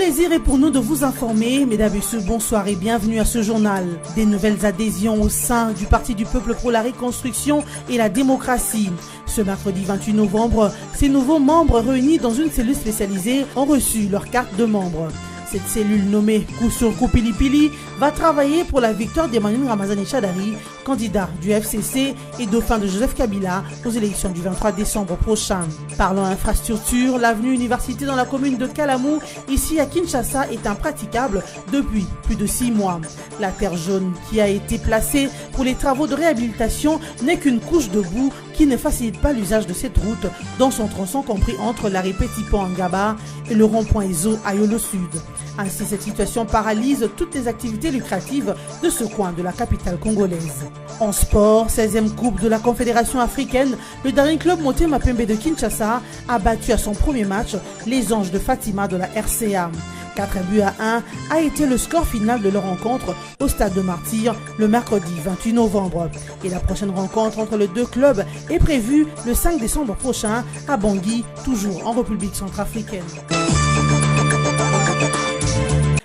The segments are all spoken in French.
plaisir est pour nous de vous informer. Mesdames et messieurs, bonsoir et bienvenue à ce journal. Des nouvelles adhésions au sein du Parti du Peuple pour la Reconstruction et la Démocratie. Ce mercredi 28 novembre, ces nouveaux membres réunis dans une cellule spécialisée ont reçu leur carte de membre. Cette cellule nommée Kousourkou Pilipili va travailler pour la victoire d'Emmanuel Ramazani Shadari, candidat du FCC et dauphin de Joseph Kabila aux élections du 23 décembre prochain. Parlons infrastructure, l'avenue Université dans la commune de Kalamou, ici à Kinshasa, est impraticable depuis plus de 6 mois. La terre jaune qui a été placée pour les travaux de réhabilitation n'est qu'une couche de boue qui ne facilite pas l'usage de cette route dans son tronçon compris entre l'arrêt Petit-Pont en Gaba et le rond-point Ezo à Yolo Sud. Ainsi, cette situation paralyse toutes les activités lucratives de ce coin de la capitale congolaise. En sport, 16e Coupe de la Confédération africaine, le dernier club Motema Pembe de Kinshasa a battu à son premier match les Anges de Fatima de la RCA. 4-1 a été le score final de leur rencontre au stade de Martyr le mercredi 28 novembre. Et la prochaine rencontre entre les deux clubs est prévue le 5 décembre prochain à Bangui, toujours en République centrafricaine.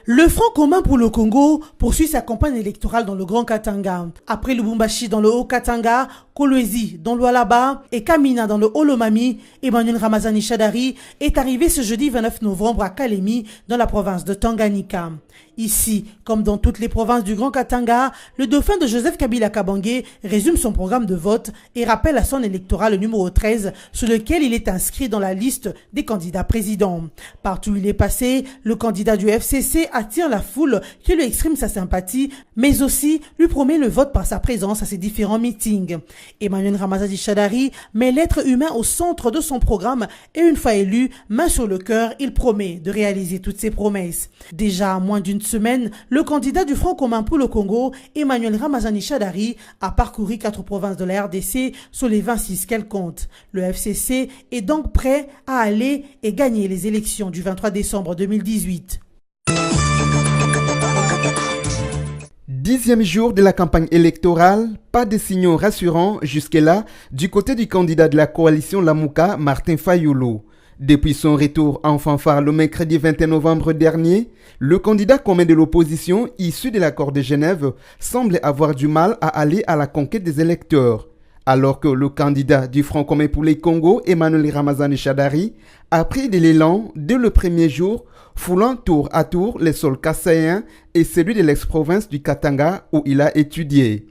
Le Front commun pour le Congo poursuit sa campagne électorale dans le Grand Katanga. Après Lubumbashi dans le Haut-Katanga, Kolwezi dans le Lualaba et Kamina dans le Haut-Lomami, Emmanuel Ramazani Shadari est arrivé ce jeudi 29 novembre à Kalemi dans la province de Tanganyika. Ici, comme dans toutes les provinces du Grand Katanga, le dauphin de Joseph Kabila Kabange résume son programme de vote et rappelle à son électorat le numéro 13 sur lequel il est inscrit dans la liste des candidats présidents. Partout où il est passé, le candidat du FCC attire la foule qui lui exprime sa sympathie, mais aussi lui promet le vote par sa présence à ses différents meetings. Emmanuel Ramazani Shadari met l'être humain au centre de son programme et une fois élu, main sur le cœur, il promet de réaliser toutes ses promesses. Déjà à moins d'une semaine, le candidat du Front commun pour le Congo, Emmanuel Ramazani Shadari, a parcouru 4 provinces de la RDC sur les 26 qu'elle compte. Le FCC est donc prêt à aller et gagner les élections du 23 décembre 2018. 10e jour de la campagne électorale, pas de signaux rassurants jusque-là du côté du candidat de la coalition Lamuka, Martin Fayulu. Depuis son retour en fanfare le mercredi 21 novembre dernier, le candidat commun de l'opposition, issu de l'accord de Genève, semble avoir du mal à aller à la conquête des électeurs. Alors que le candidat du Front commun pour les Congo, Emmanuel Ramazani Shadari, a pris de l'élan dès le premier jour, foulant tour à tour les sols kassaïens et celui de l'ex-province du Katanga où il a étudié.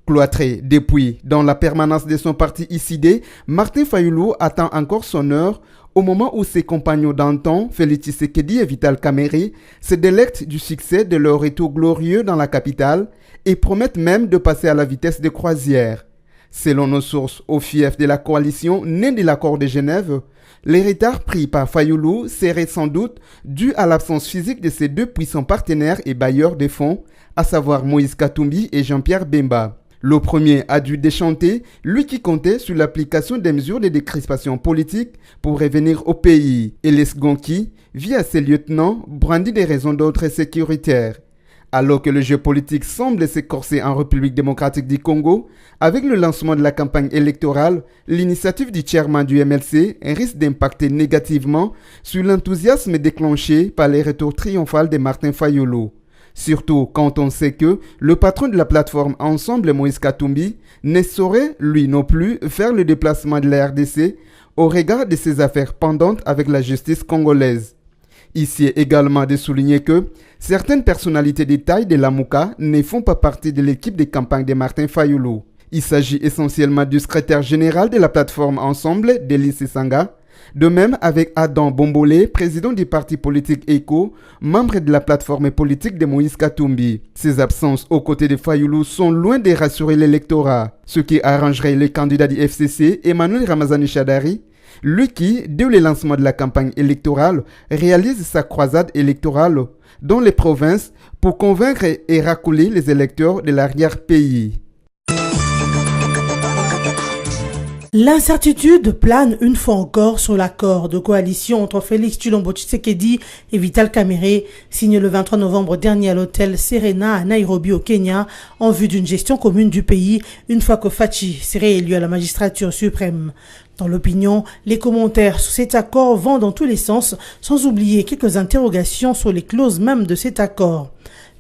Cloîtré depuis dans la permanence de son parti ICD, Martin Fayulu attend encore son heure au moment où ses compagnons d'antan, Félix Tshisekedi et Vital Kamerhe, se délectent du succès de leur retour glorieux dans la capitale et promettent même de passer à la vitesse de croisière. Selon nos sources au fief de la coalition née de l'accord de Genève, les retards pris par Fayulu seraient sans doute dus à l'absence physique de ses deux puissants partenaires et bailleurs de fonds, à savoir Moïse Katumbi et Jean-Pierre Bemba. Le premier a dû déchanter, lui qui comptait sur l'application des mesures de décrispation politique pour revenir au pays, et le second qui, via ses lieutenants, brandit des raisons d'ordre sécuritaire. Alors que le jeu politique semble s'écorcer en République démocratique du Congo, avec le lancement de la campagne électorale, l'initiative du chairman du MLC risque d'impacter négativement sur l'enthousiasme déclenché par les retours triomphaux de Martin Fayulu. Surtout quand on sait que le patron de la plateforme Ensemble, Moïse Katumbi, ne saurait, lui non plus, faire le déplacement de la RDC au regard de ses affaires pendantes avec la justice congolaise. Ici est également de souligner que certaines personnalités de taille de Lamuka ne font pas partie de l'équipe de campagne de Martin Fayulu. Il s'agit essentiellement du secrétaire général de la plateforme Ensemble, Delis Sanga. De même avec Adam Bombolé, président du parti politique ECO, membre de la plateforme politique de Moïse Katumbi. Ces absences aux côtés de Fayulu sont loin de rassurer l'électorat, ce qui arrangerait le candidat du FCC, Emmanuel Ramazani Shadari, lui qui, dès le lancement de la campagne électorale, réalise sa croisade électorale dans les provinces pour convaincre et racouler les électeurs de l'arrière-pays. L'incertitude plane une fois encore sur l'accord de coalition entre Félix Tshilombo Tshisekedi et Vital Kamerhe, signé le 23 novembre dernier à l'hôtel Serena à Nairobi au Kenya, en vue d'une gestion commune du pays, une fois que Fachi serait élu à la magistrature suprême. Dans l'opinion, les commentaires sur cet accord vont dans tous les sens, sans oublier quelques interrogations sur les clauses même de cet accord.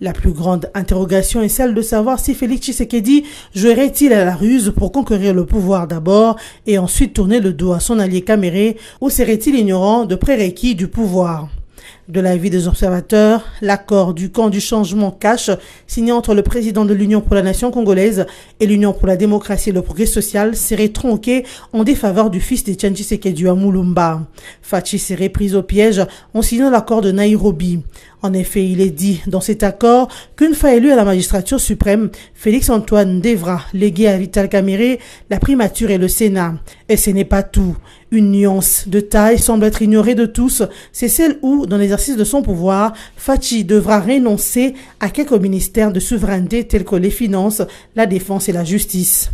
La plus grande interrogation est celle de savoir si Félix Tshisekedi jouerait-il à la ruse pour conquérir le pouvoir d'abord et ensuite tourner le dos à son allié Kamerhe, ou serait-il ignorant de prérequis du pouvoir. De l'avis des observateurs, l'accord du camp du changement cash, signé entre le président de l'Union pour la nation congolaise et l'Union pour la démocratie et le progrès social, serait tronqué en défaveur du fils de Etienne Tshisekedi à Mulumba. Fachi serait pris au piège en signant l'accord de Nairobi. En effet, il est dit dans cet accord qu'une fois élu à la magistrature suprême, Félix Antoine devra léguer à Vital Kamerhe la primature et le Sénat. Et ce n'est pas tout. Une nuance de taille semble être ignorée de tous, c'est celle où, dans l'exercice de son pouvoir, Fachi devra renoncer à quelques ministères de souveraineté tels que les finances, la défense et la justice.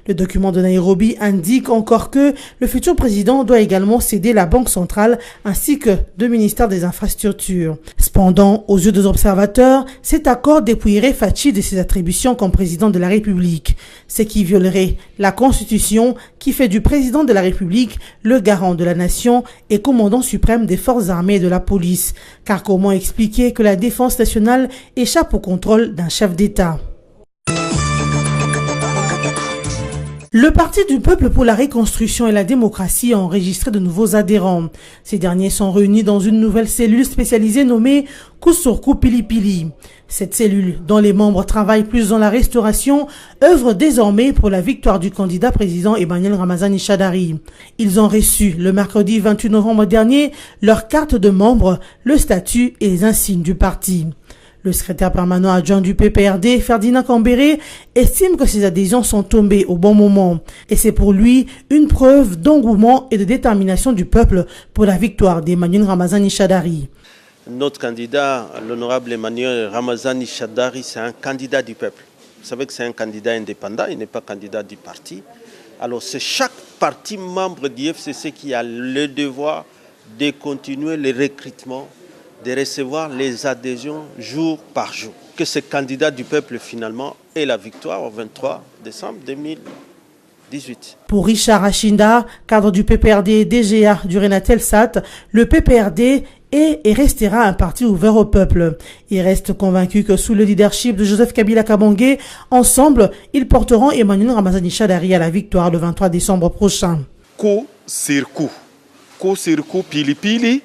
Le document de Nairobi indique encore que le futur président doit également céder la Banque centrale ainsi que 2 ministères des infrastructures. Cependant, aux yeux des observateurs, cet accord dépouillerait Fachi de ses attributions comme président de la République, ce qui violerait la Constitution qui fait du président de la République le garant de la nation et commandant suprême des forces armées et de la police. Car comment expliquer que la défense nationale échappe au contrôle d'un chef d'État? Le Parti du peuple pour la reconstruction et la démocratie a enregistré de nouveaux adhérents. Ces derniers sont réunis dans une nouvelle cellule spécialisée nommée Kusurku Pilipili. Cette cellule, dont les membres travaillent plus dans la restauration, œuvre désormais pour la victoire du candidat président Emmanuel Ramazani Shadary. Ils ont reçu le mercredi 28 novembre dernier leur carte de membre, le statut et les insignes du parti. Le secrétaire permanent adjoint du PPRD, Ferdinand Kambere, estime que ces adhésions sont tombées au bon moment. Et c'est pour lui une preuve d'engouement et de détermination du peuple pour la victoire d'Emmanuel Ramazani Shadary. Notre candidat, l'honorable Emmanuel Ramazani Shadary, c'est un candidat du peuple. Vous savez que c'est un candidat indépendant, il n'est pas candidat du parti. Alors c'est chaque parti membre du FCC qui a le devoir de continuer le recrutement, de recevoir les adhésions jour par jour. Que ce candidat du peuple finalement ait la victoire au 23 décembre 2018. Pour Richard Achinda, cadre du PPRD et DGA du Renatelsat, le PPRD est et restera un parti ouvert au peuple. Il reste convaincu que sous le leadership de Joseph Kabila Kabange, ensemble, ils porteront Emmanuel Ramazani Shadary à la victoire le 23 décembre prochain. Coup sur coup, Pilipili.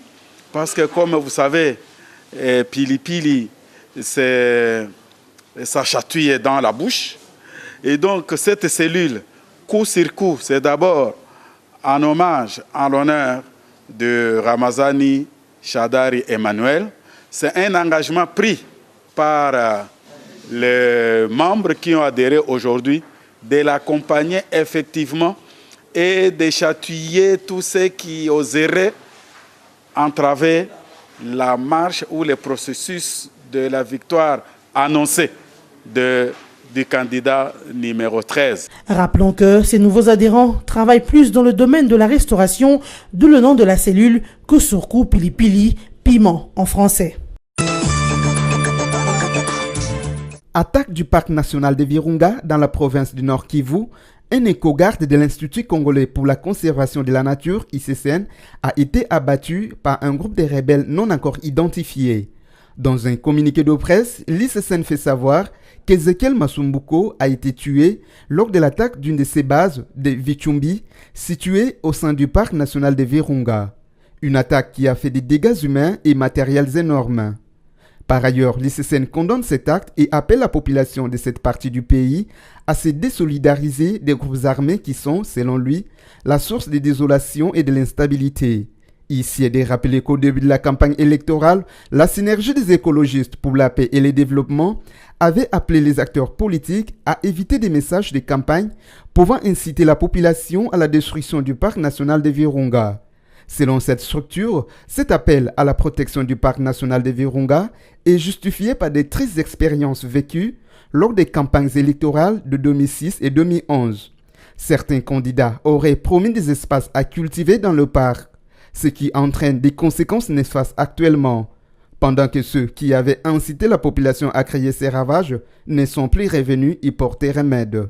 Parce que comme vous savez, Pilipili, ça chatouille dans la bouche. Et donc cette cellule, coup sur coup, c'est d'abord en hommage, en l'honneur de Ramazani Shadary Emmanuel. C'est un engagement pris par les membres qui ont adhéré aujourd'hui de l'accompagner effectivement et de chatouiller tous ceux qui oseraient entraver la marche ou le processus de la victoire annoncée du candidat numéro 13. Rappelons que ces nouveaux adhérents travaillent plus dans le domaine de la restauration, d'où le nom de la cellule Kusurku Pilipili, piment en français. Attaque du parc national de Virunga dans la province du Nord Kivu. Un éco-garde de l'Institut congolais pour la conservation de la nature, ICCN, a été abattu par un groupe de rebelles non encore identifiés. Dans un communiqué de presse, l'ICCN fait savoir qu'Ezekiel Masumbuko a été tué lors de l'attaque d'une de ses bases de Vichumbi, située au sein du parc national de Virunga. Une attaque qui a fait des dégâts humains et matériels énormes. Par ailleurs, l'ICCN condamne cet acte et appelle la population de cette partie du pays à se désolidariser des groupes armés qui sont, selon lui, la source de désolation et de l'instabilité. Ici est de rappeler qu'au début de la campagne électorale, la synergie des écologistes pour la paix et le développement avait appelé les acteurs politiques à éviter des messages de campagne pouvant inciter la population à la destruction du parc national de Virunga. Selon cette structure, cet appel à la protection du parc national de Virunga est justifié par des tristes expériences vécues lors des campagnes électorales de 2006 et 2011. Certains candidats auraient promis des espaces à cultiver dans le parc, ce qui entraîne des conséquences néfastes actuellement, pendant que ceux qui avaient incité la population à créer ces ravages ne sont plus revenus y porter remède.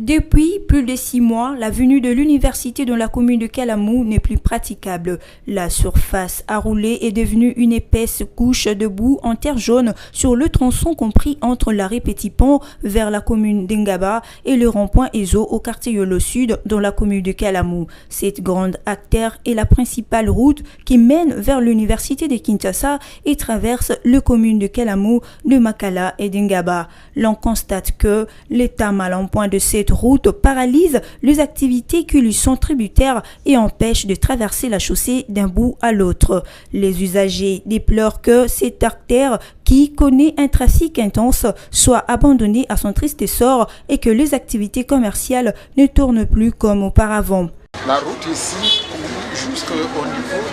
Depuis plus de 6 mois, la venue de l'université dans la commune de Kalamou n'est plus praticable. La surface à rouler est devenue une épaisse couche de boue en terre jaune sur le tronçon compris entre l'arrêt Petit Pont vers la commune d'Ngaba et le rond-point Ezo au quartier Yolo Sud dans la commune de Kalamou. Cette grande artère est la principale route qui mène vers l'université de Kinshasa et traverse les communes de Kalamou, de Makala et d'Ngaba. L'on constate que l'état mal en point de cette route paralyse les activités qui lui sont tributaires et empêche de traverser la chaussée d'un bout à l'autre. Les usagers déplorent que cette artère qui connaît un trafic intense soit abandonnée à son triste sort et que les activités commerciales ne tournent plus comme auparavant. La route ici, jusqu'au niveau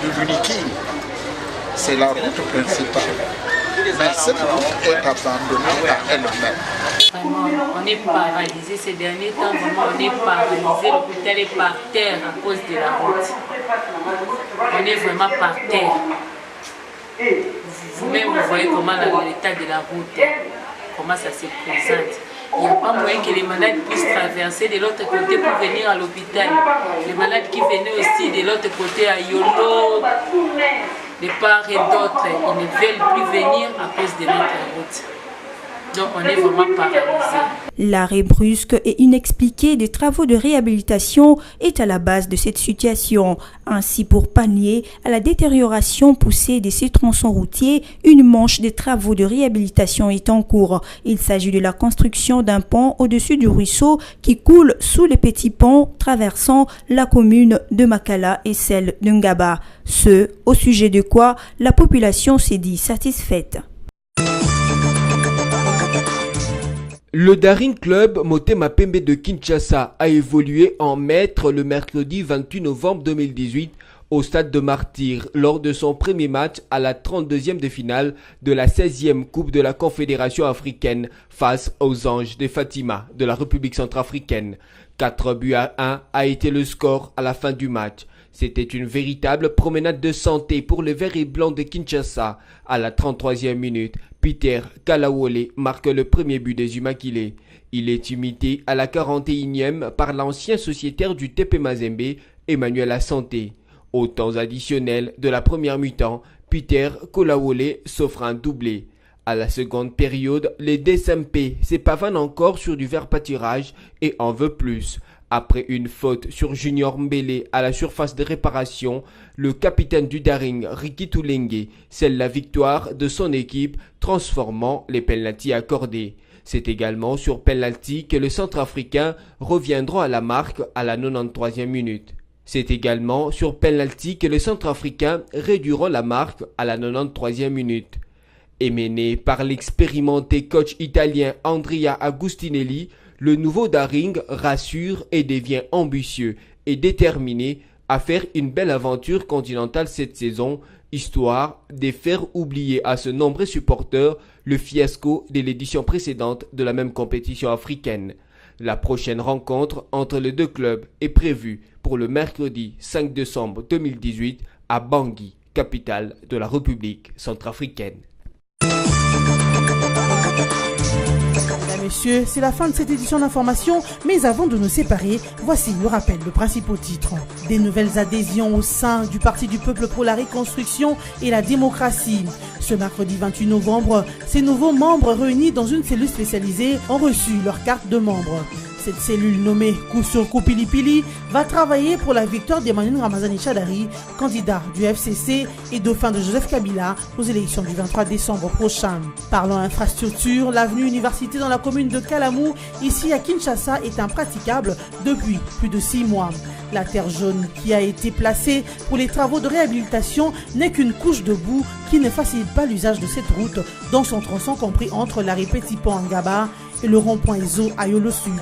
de l'Uniki, c'est la route principale. Mais cette route est abandonnée à elle-même. Vraiment, on est paralysé ces derniers temps, vraiment on est paralysé, l'hôpital est par terre à cause de la route. On est vraiment par terre. Vous-même vous voyez comment l'état de la route, comment ça se présente. Il n'y a pas moyen que les malades puissent traverser de l'autre côté pour venir à l'hôpital. Les malades qui venaient aussi de l'autre côté à Yolo, de part et d'autre, ils ne veulent plus venir à cause de notre route. Donc on est vraiment paralysé. L'arrêt brusque et inexpliqué des travaux de réhabilitation est à la base de cette situation. Ainsi, pour pallier à la détérioration poussée de ces tronçons routiers, une manche des travaux de réhabilitation est en cours. Il s'agit de la construction d'un pont au-dessus du ruisseau qui coule sous les petits ponts traversant la commune de Makala et celle de Ngaba. Ce au sujet de quoi la population s'est dit satisfaite. Le Daring Club Motema Pembe de Kinshasa a évolué en maître le mercredi 28 novembre 2018 au stade de Martyr lors de son premier match à la 32e de finale de la 16e Coupe de la Confédération africaine face aux Anges de Fatima de la République centrafricaine. 4-1 a été le score à la fin du match. C'était une véritable promenade de santé pour les Verts et Blancs de Kinshasa. À la 33e minute, Peter Kalawole marque le premier but des Immaculés. Il est imité à la 41e par l'ancien sociétaire du TP Mazembe, Emmanuel Assanté. Au temps additionnel de la première mi-temps, Peter Kalawole s'offre un doublé. À la seconde période, les DSMP s'épavanent encore sur du vert pâturage et en veut plus. Après une faute sur Junior Mbele à la surface de réparation, le capitaine du Daring, Ricky Toulengue, scelle la victoire de son équipe, transformant les pénaltys accordés. C'est également sur pénalty que le Centrafricain reviendra à la marque à la 93e minute. C'est également sur pénalty que les Centrafricains réduiront la marque à la 93e minute. Émené par l'expérimenté coach italien Andrea Agustinelli, le nouveau Daring rassure et devient ambitieux et déterminé à faire une belle aventure continentale cette saison, histoire de faire oublier à ce nombreux supporters le fiasco de l'édition précédente de la même compétition africaine. La prochaine rencontre entre les deux clubs est prévue pour le mercredi 5 décembre 2018 à Bangui, capitale de la République centrafricaine. Messieurs, c'est la fin de cette édition d'information, mais avant de nous séparer, voici le rappel de principaux titres. Des nouvelles adhésions au sein du Parti du Peuple pour la Reconstruction et la Démocratie. Ce mercredi 28 novembre, ces nouveaux membres réunis dans une cellule spécialisée ont reçu leur carte de membre. Cette cellule nommée Koussoko Pilipili va travailler pour la victoire d'Emmanuel Ramazani Shadari, candidat du FCC et dauphin de Joseph Kabila aux élections du 23 décembre prochain. Parlant infrastructure, l'avenue Université dans la commune de Kalamou, ici à Kinshasa, est impraticable depuis plus de 6 mois. La terre jaune qui a été placée pour les travaux de réhabilitation n'est qu'une couche de boue qui ne facilite pas l'usage de cette route dans son tronçon compris entre l'arrêt Petit Pont Ngaba et le rond-point Ezo à Yolo Sud.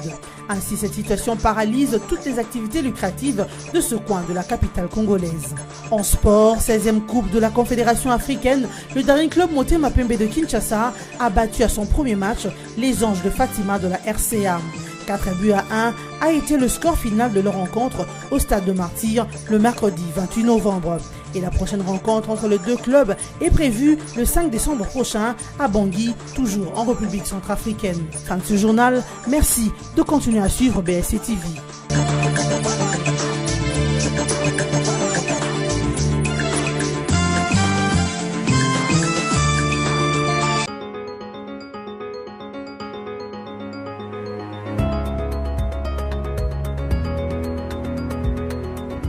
Ainsi, cette situation paralyse toutes les activités lucratives de ce coin de la capitale congolaise. En sport, 16e Coupe de la Confédération africaine, le Daring Club Motema Pembe de Kinshasa a battu à son premier match les Anges de Fatima de la RCA. 4-1 a été le score final de leur rencontre au stade de Martyr le mercredi 28 novembre. Et la prochaine rencontre entre les deux clubs est prévue le 5 décembre prochain à Bangui, toujours en République centrafricaine. Fin de ce journal, merci de continuer à suivre BSC TV.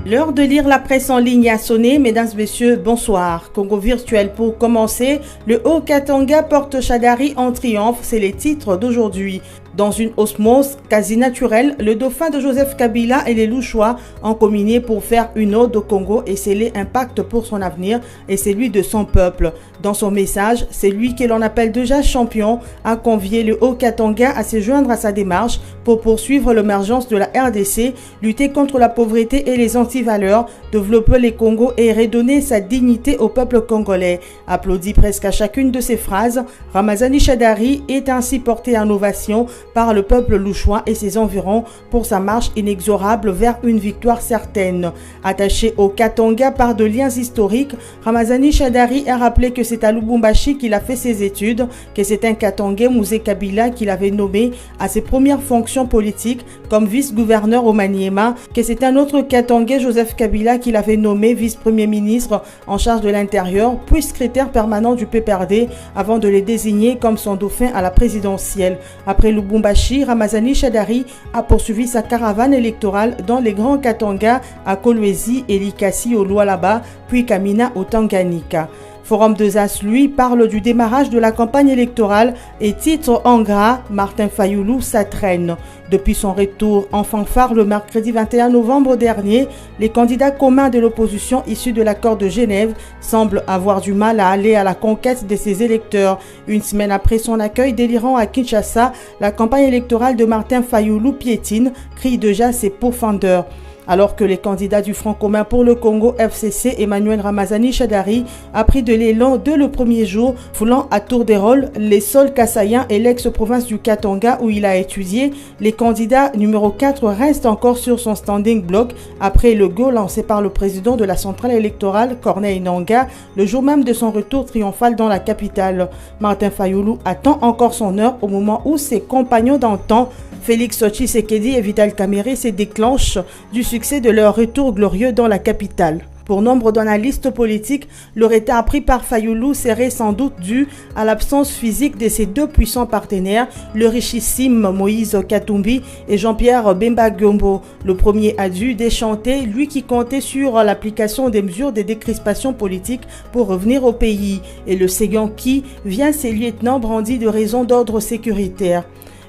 L'heure de lire la presse en ligne a sonné. Mesdames et messieurs, bonsoir. Congo virtuel pour commencer. Le Haut-Katanga porte Shadari en triomphe. C'est les titres d'aujourd'hui. Dans une osmose quasi naturelle, le dauphin de Joseph Kabila et les Louchois ont combiné pour faire une ode au Congo et sceller un pacte pour son avenir et celui de son peuple. Dans son message, c'est lui que l'on appelle déjà champion a convié le Haut-Katanga à se joindre à sa démarche pour poursuivre l'émergence de la RDC, lutter contre la pauvreté et les antivaleurs, développer les Congos et redonner sa dignité au peuple congolais. Applaudi presque à chacune de ses phrases, Ramazani Shadari est ainsi porté en ovation par le peuple louchois et ses environs pour sa marche inexorable vers une victoire certaine. Attaché au Katanga par de liens historiques, Ramazani Shadari a rappelé que c'est à Lubumbashi qu'il a fait ses études, que c'est un Katangais, Mouzé Kabila, qu'il avait nommé à ses premières fonctions politiques comme vice-gouverneur au Maniema, que c'est un autre Katangais, Joseph Kabila, qu'il avait nommé vice-premier ministre en charge de l'intérieur, puis secrétaire permanent du PPRD avant de les désigner comme son dauphin à la présidentielle. Après Lubumbashi, Ramazani Shadari a poursuivi sa caravane électorale dans les grands Katanga à Kolwezi et Likasi au Lualaba, puis Kamina au Tanganyika. Forum de Zas, lui, parle du démarrage de la campagne électorale et titre en gras « Martin Fayoulou, ça traîne ». Depuis son retour en fanfare le mercredi 21 novembre dernier, les candidats communs de l'opposition issus de l'accord de Genève semblent avoir du mal à aller à la conquête de ses électeurs. Une semaine après son accueil délirant à Kinshasa, la campagne électorale de Martin Fayoulou piétine, crient déjà ses pourfendeurs. Alors que les candidats du Front commun pour le Congo FCC, Emmanuel Ramazani Shadari, a pris de l'élan dès le premier jour, foulant à tour des rôles les sols kassaïens et l'ex-province du Katanga où il a étudié, les candidats numéro 4 restent encore sur son standing block après le go lancé par le président de la centrale électorale, Corneille Nangaa, le jour même de son retour triomphal dans la capitale. Martin Fayoulou attend encore son heure au moment où ses compagnons d'antan, Félix Tshisekedi et Vital Kamerhe, se déclenchent du succès de leur retour glorieux dans la capitale. Pour nombre d'analystes politiques, le retard pris par Fayoulou serait sans doute dû à l'absence physique de ses deux puissants partenaires, le richissime Moïse Katumbi et Jean-Pierre Bemba Gombo. Le premier a dû déchanter, lui qui comptait sur l'application des mesures de décrispation politique pour revenir au pays, et le second qui vient ses lieutenants brandis de raisons d'ordre sécuritaire.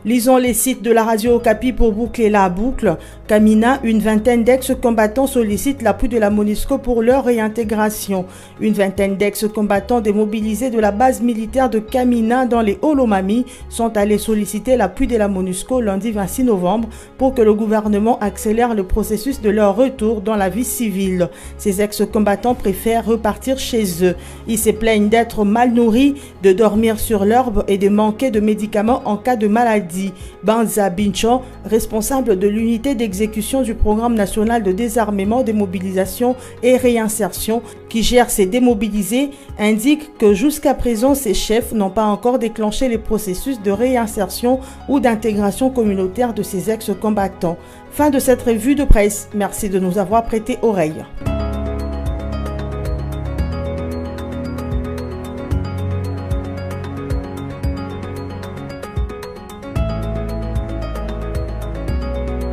Lisons les sites de la radio Okapi pour boucler la boucle. Kamina, une vingtaine d'ex-combattants sollicitent l'appui de la MONUSCO pour leur réintégration. Une vingtaine d'ex-combattants démobilisés de la base militaire de Kamina dans les Holomami sont allés solliciter l'appui de la MONUSCO lundi 26 novembre pour que le gouvernement accélère le processus de leur retour dans la vie civile. Ces ex-combattants préfèrent repartir chez eux. Ils se plaignent d'être mal nourris, de dormir sur l'herbe et de manquer de médicaments en cas de maladie. Banza Bincho, responsable de l'unité d'exécution du programme national de désarmement, démobilisation et réinsertion qui gère ces démobilisés, indique que jusqu'à présent, ces chefs n'ont pas encore déclenché les processus de réinsertion ou d'intégration communautaire de ces ex-combattants. Fin de cette revue de presse. Merci de nous avoir prêté oreille.